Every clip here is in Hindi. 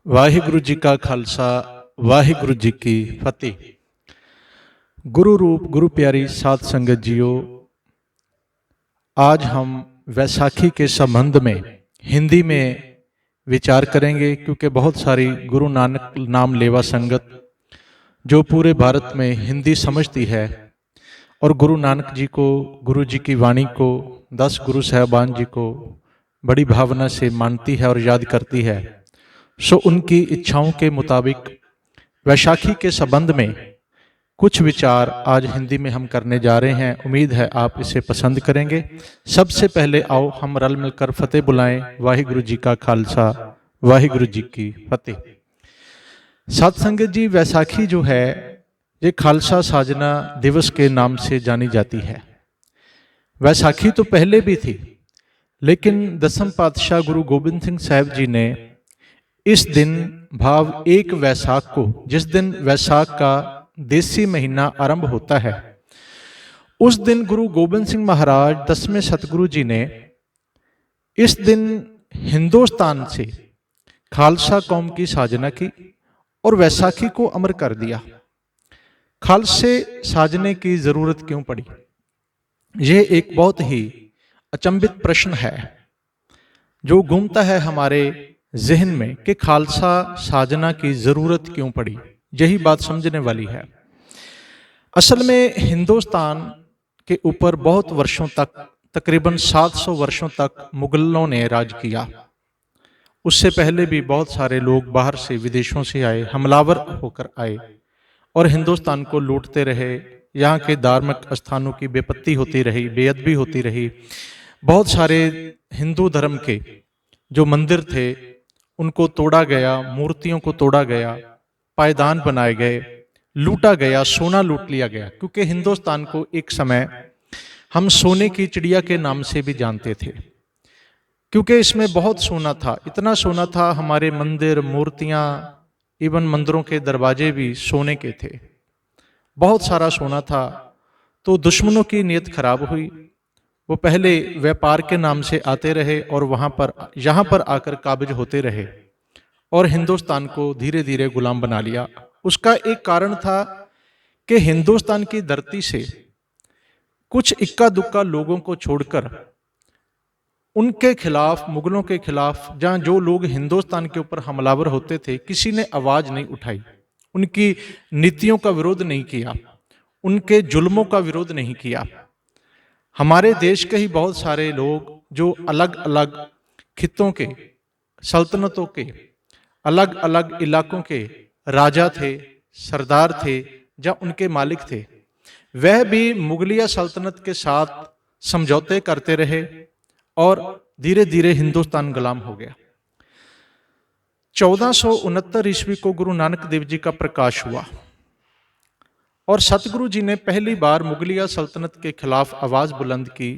वाहिगुरु जी का खालसा वाहिगुरु जी की फतेह। गुरु रूप गुरु प्यारी साध संगत जियो, आज हम वैसाखी के संबंध में हिंदी में विचार करेंगे, क्योंकि बहुत सारी गुरु नानक नाम लेवा संगत जो पूरे भारत में हिंदी समझती है और गुरु नानक जी को, गुरु जी की वाणी को, 10 गुरु साहबान जी को बड़ी भावना से मानती है और याद करती है। सो उनकी इच्छाओं के मुताबिक वैशाखी के संबंध में कुछ विचार आज हिंदी में हम करने जा रहे हैं। उम्मीद है आप इसे पसंद करेंगे। सबसे पहले आओ हम रल मिलकर फतेह बुलाएं। वाहिगुरु जी का खालसा वाहिगुरु जी की फतेह। साध संगत जी, वैसाखी जो है ये खालसा साजना दिवस के नाम से जानी जाती है। वैसाखी तो पहले भी थी, लेकिन दसम पातशाह गुरु गोबिंद सिंह साहब जी ने इस दिन भाव 1 वैसाख को, जिस दिन वैसाख का देसी महीना आरंभ होता है, उस दिन गुरु गोबिंद सिंह महाराज 10वें सतगुरु जी ने इस दिन हिंदुस्तान से खालसा कौम की साजना की और वैसाखी को अमर कर दिया। खालसे साजने की जरूरत क्यों पड़ी? यह एक बहुत ही अचंभित प्रश्न है जो घूमता है हमारे जहन में कि खालसा साजना की जरूरत क्यों पड़ी। यही बात समझने वाली है। असल में हिंदुस्तान के ऊपर बहुत वर्षों तक, तकरीबन 700 वर्षों तक मुगलों ने राज किया। उससे पहले भी बहुत सारे लोग बाहर से, विदेशों से आए, हमलावर होकर आए और हिंदुस्तान को लूटते रहे। यहाँ के धार्मिक स्थानों की बेपत्ती होती रही, बेअदबी होती रही। बहुत सारे हिंदू धर्म के जो मंदिर थे उनको तोड़ा गया, मूर्तियों को तोड़ा गया, पायदान बनाए गए, लूटा गया, सोना लूट लिया गया। क्योंकि हिंदुस्तान को एक समय हम सोने की चिड़िया के नाम से भी जानते थे, क्योंकि इसमें बहुत सोना था। इतना सोना था, हमारे मंदिर, मूर्तियां, इवन मंदिरों के दरवाजे भी सोने के थे। बहुत सारा सोना था। तो दुश्मनों की नीयत खराब हुई। वो पहले व्यापार के नाम से आते रहे और यहाँ पर आकर काबिज होते रहे और हिंदुस्तान को धीरे धीरे गुलाम बना लिया। उसका एक कारण था कि हिंदुस्तान की धरती से कुछ इक्का दुक्का लोगों को छोड़कर उनके खिलाफ, मुगलों के खिलाफ, जहां जो लोग हिंदुस्तान के ऊपर हमलावर होते थे, किसी ने आवाज नहीं उठाई, उनकी नीतियों का विरोध नहीं किया, उनके जुल्मों का विरोध नहीं किया। हमारे देश के ही बहुत सारे लोग जो अलग अलग खित्तों के, सल्तनतों के, अलग अलग इलाकों के राजा थे, सरदार थे, या उनके मालिक थे, वह भी मुगलिया सल्तनत के साथ समझौते करते रहे और धीरे धीरे हिंदुस्तान गुलाम हो गया। 1469 ईस्वी को गुरु नानक देव जी का प्रकाश हुआ और सतगुरु जी ने पहली बार मुगलिया सल्तनत के खिलाफ आवाज बुलंद की।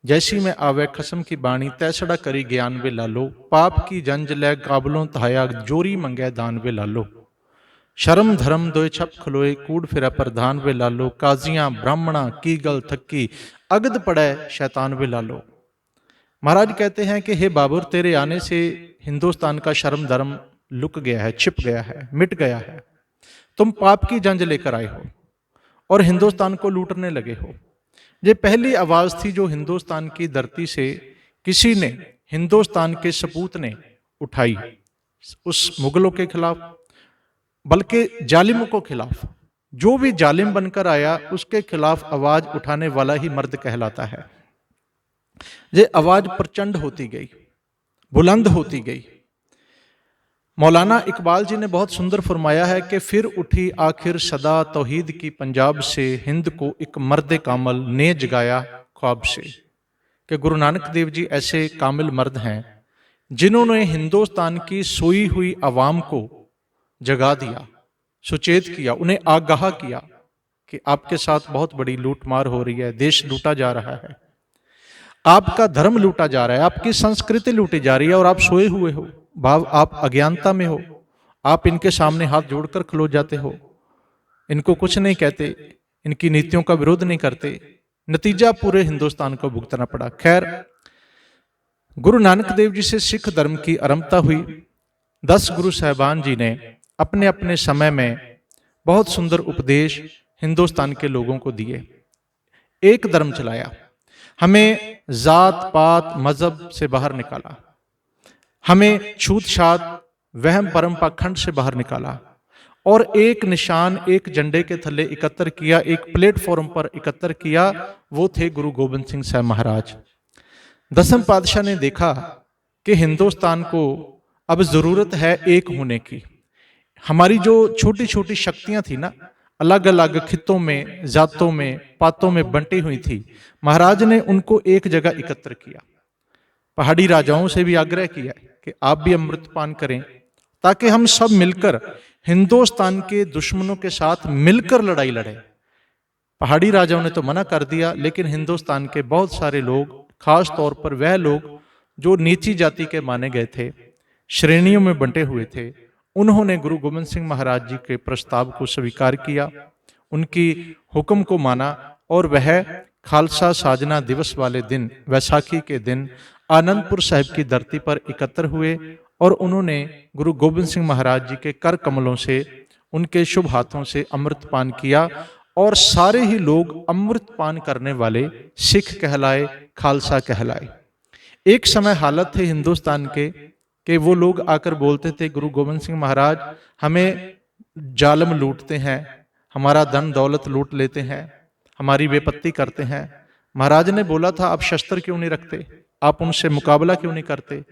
जैसी में आवे खसम की बाणी, तैसड़ा करी ज्ञान वे लालो, पाप की जंज लै काबलों तहाया, जोरी मंगे दान वे लालो, शर्म धर्म दोए छप खलोए, कूड़ फिरा प्रधान वे लालो, काजियां ब्राह्मणा की गल थक्की, अगद पड़े शैतान वे लालो। महाराज कहते हैं कि हे बाबर, तेरे आने से हिंदुस्तान का शर्म धर्म लुक गया है, छिप गया है, मिट गया है। तुम पाप की जंज लेकर आए हो और हिंदुस्तान को लूटने लगे हो। ये पहली आवाज थी जो हिंदुस्तान की धरती से किसी ने, हिंदुस्तान के सपूत ने उठाई, उस मुगलों के खिलाफ, बल्कि जालिमों को खिलाफ। जो भी जालिम बनकर आया उसके खिलाफ आवाज उठाने वाला ही मर्द कहलाता है। ये आवाज प्रचंड होती गई, बुलंद होती गई। मौलाना इकबाल जी ने बहुत सुंदर फरमाया है कि फिर उठी आखिर सदा तौहीद की पंजाब से, हिंद को एक मर्द कामल ने जगाया ख्वाब से। कि गुरु नानक देव जी ऐसे कामिल मर्द हैं जिन्होंने हिंदुस्तान की सोई हुई आवाम को जगा दिया, सुचेत किया, उन्हें आगाह किया कि आपके साथ बहुत बड़ी लूटमार हो रही है, देश लूटा जा रहा है, आपका धर्म लूटा जा रहा है, आपकी संस्कृति लूटी जा रही है और आप सोए हुए हो। भाव आप अज्ञानता में हो, आप इनके सामने हाथ जोड़कर खलो जाते हो, इनको कुछ नहीं कहते, इनकी नीतियों का विरोध नहीं करते। नतीजा पूरे हिंदुस्तान को भुगतना पड़ा। खैर, गुरु नानक देव जी से सिख धर्म की आरंभता हुई 10 गुरु साहिबान जी ने अपने अपने समय में बहुत सुंदर उपदेश हिंदुस्तान के लोगों को दिए। एक धर्म चलाया, हमें जात पात मजहब से बाहर निकाला, हमें छूत छात वहम परम पाखंड से बाहर निकाला और एक निशान, एक झंडे के थल्ले एकत्र किया, एक प्लेटफॉर्म पर एकत्र किया। वो थे गुरु गोबिंद सिंह साहब महाराज। दसम पातशाह ने देखा कि हिंदुस्तान को अब जरूरत है एक होने की। हमारी जो छोटी छोटी शक्तियां थी ना, अलग अलग खित्तों में, जातों में, पातों में बंटी हुई थी, महाराज ने उनको एक जगह एकत्र किया। पहाड़ी राजाओं से भी आग्रह किया कि आप भी अमृतपान करें, ताकि हम सब मिलकर हिंदुस्तान के दुश्मनों के साथ मिलकर लड़ाई लड़े। पहाड़ी राजाओं ने तो मना कर दिया, लेकिन हिंदुस्तान के बहुत सारे लोग, खास तौर पर वह लोग जो नीची जाति के माने गए थे, श्रेणियों में बंटे हुए थे, उन्होंने गुरु गोबिंद सिंह महाराज जी के प्रस्ताव को स्वीकार किया, उनकी हुक्म को माना और वह खालसा साजना दिवस वाले दिन, वैसाखी के दिन आनंदपुर साहिब की धरती पर एकत्र हुए और उन्होंने गुरु गोबिंद सिंह महाराज जी के कर कमलों से, उनके शुभ हाथों से अमृतपान किया और सारे ही लोग अमृतपान करने वाले सिख कहलाए, खालसा कहलाए। एक समय हालत थे हिंदुस्तान के कि वो लोग आकर बोलते थे, गुरु गोबिंद सिंह महाराज हमें जालिम लूटते हैं, हमारा धन दौलत लूट लेते हैं, हमारी बेपत्ती करते हैं। महाराज ने बोला था, आप शस्त्र क्यों नहीं रखते, आप उनसे मुकाबला क्यों नहीं करते,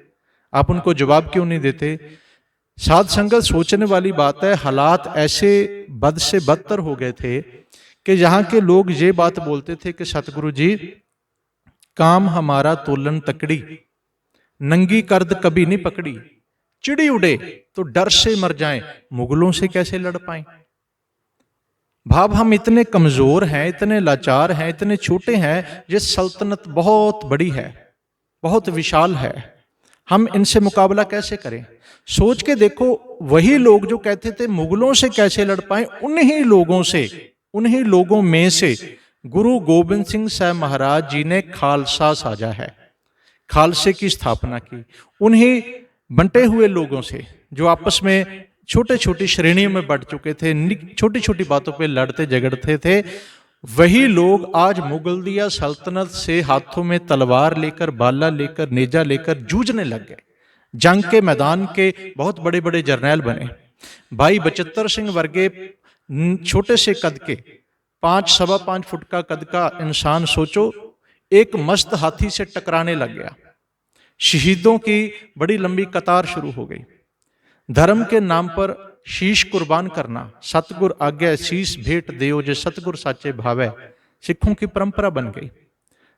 आप उनको जवाब क्यों नहीं देते। साध संगत सोचने वाली बात है, हालात ऐसे बद से बदतर हो गए थे कि यहाँ के लोग ये बात बोलते थे कि सतगुरु जी, काम हमारा तोलन तकड़ी, नंगी कर्द कभी नहीं पकड़ी, चिड़ी उड़े तो डर से मर जाएं, मुगलों से कैसे लड़ पाएं। भाव हम इतने कमजोर हैं, इतने लाचार हैं, इतने छोटे हैं, ये सल्तनत बहुत बड़ी है, बहुत विशाल है, हम इनसे मुकाबला कैसे करें। सोच के देखो, वही लोग जो कहते थे मुगलों से कैसे लड़ पाए, उन्हीं लोगों से, उन्हीं लोगों में से गुरु गोबिंद सिंह साहब महाराज जी ने खालसा साजा है, खालसे की स्थापना की। उन्हीं बंटे हुए लोगों से जो आपस में छोटे छोटी श्रेणियों में बढ़ चुके थे, छोटी छोटी बातों पे लड़ते झगड़ते थे, वही लोग आज मुगलिया सल्तनत से हाथों में तलवार लेकर, बाला लेकर, नेजा लेकर जूझने लग गए। जंग के मैदान के बहुत बड़े बड़े जर्नैल बने। भाई बचत्तर सिंह वर्गे छोटे से कद के 5-5.25 फुट का कद का इंसान, सोचो, एक मस्त हाथी से टकराने लग गया। शहीदों की बड़ी लंबी कतार शुरू हो गई। धर्म के नाम पर शीश कुर्बान करना, सतगुर आज्ञा शीश भेंट देओ जे सतगुर साचे भावै, सिखों की परंपरा बन गई।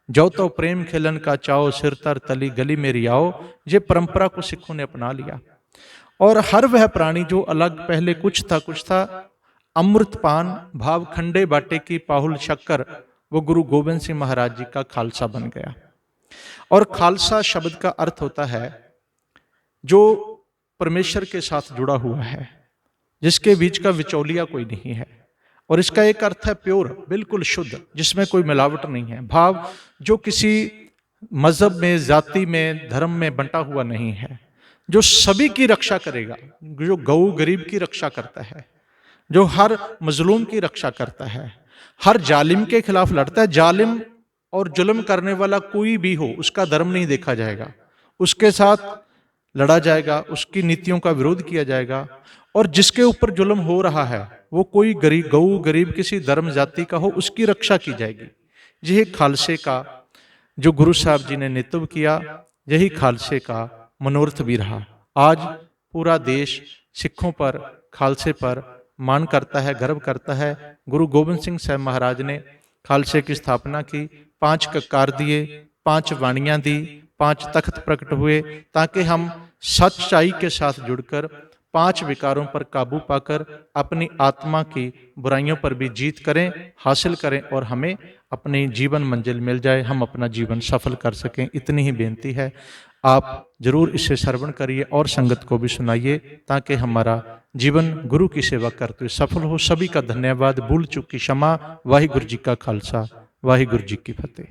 जो तो प्रेम खेलन का चाओ, सिर तर तली गली मेरी आओ, ये परंपरा को सिखों ने अपना लिया। और हर वह प्राणी जो अलग पहले कुछ था, अमृतपान भाव खंडे बाटे की पाहुल शक्कर, वो गुरु गोबिंद सिंह महाराज जी का खालसा बन गया। और खालसा शब्द का अर्थ होता है जो परमेश्वर के साथ जुड़ा हुआ है, जिसके बीच का विचौलिया कोई नहीं है। और इसका एक अर्थ है प्योर, बिल्कुल शुद्ध, जिसमें कोई मिलावट नहीं है। भाव जो किसी मजहब में, जाति में, धर्म में बंटा हुआ नहीं है, जो सभी की रक्षा करेगा, जो गऊ गरीब की रक्षा करता है, जो हर मजलूम की रक्षा करता है, हर जालिम के खिलाफ लड़ता है। जालिम और जुल्म करने वाला कोई भी हो, उसका धर्म नहीं देखा जाएगा, उसके साथ लड़ा जाएगा, उसकी नीतियों का विरोध किया जाएगा। और जिसके ऊपर जुल्म हो रहा है, वो कोई गरीब, गऊ गरीब किसी धर्म जाति का हो, उसकी रक्षा की जाएगी। यही खालसे का जो गुरु साहब जी ने नेतृत्व किया, यही खालसे का मनोरथ भी रहा। आज पूरा देश सिखों पर, खालसे पर मान करता है, गर्व करता है। गुरु गोबिंद सिंह साहब महाराज ने खालसे की स्थापना की, 5 ककार दिए, 5 वाणियां दी, 5 तख्त प्रकट हुए, ताकि हम सच्चाई के साथ जुड़कर 5 विकारों पर काबू पाकर अपनी आत्मा की बुराइयों पर भी जीत करें, हासिल करें और हमें अपनी जीवन मंजिल मिल जाए, हम अपना जीवन सफल कर सकें। इतनी ही बेनती है। आप जरूर इसे श्रवण करिए और संगत को भी सुनाइए, ताकि हमारा जीवन गुरु की सेवा करते हुए सफल हो। सभी का धन्यवाद। भूल चूक की क्षमा। वाहिगुरु जी का खालसा, वाहिगुरु जी की फतेह।